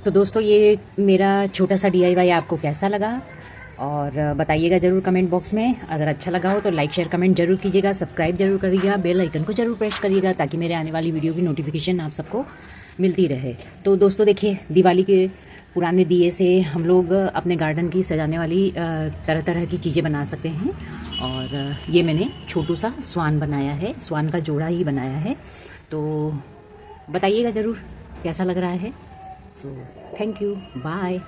तो दोस्तों ये मेरा छोटा सा DIY आपको कैसा लगा और बताइएगा ज़रूर कमेंट बॉक्स में। अगर अच्छा लगा हो तो लाइक शेयर कमेंट जरूर कीजिएगा, सब्सक्राइब जरूर करिएगा, बेल आइकन को जरूर प्रेस करिएगा ताकि मेरे आने वाली वीडियो की नोटिफिकेशन आप सबको मिलती रहे। तो दोस्तों देखिए, दिवाली के पुराने दिए से हम लोग अपने गार्डन की सजाने वाली तरह तरह की चीज़ें बना सकते हैं। और ये मैंने छोटू सा स्वान बनाया है, स्वान का जोड़ा ही बनाया है। तो बताइएगा ज़रूर कैसा लग रहा है। So thank you, bye.